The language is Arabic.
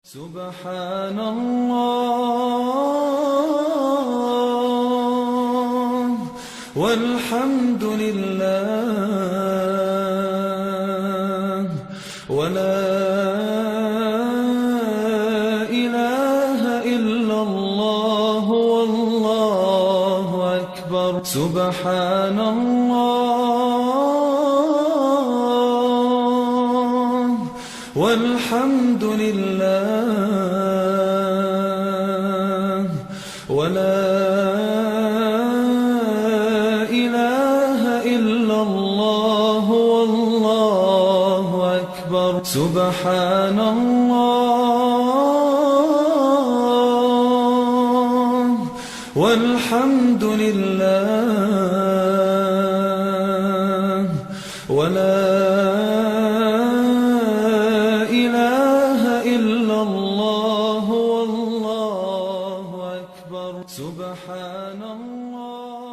سبحان الله والحمد لله ولا إله إلا الله والله أكبر. سبحان الله والحمد لله ولا إله إلا الله والله أكبر. سبحان الله والحمد لله ولا إله إلا الله والله أكبر. سبحان الله.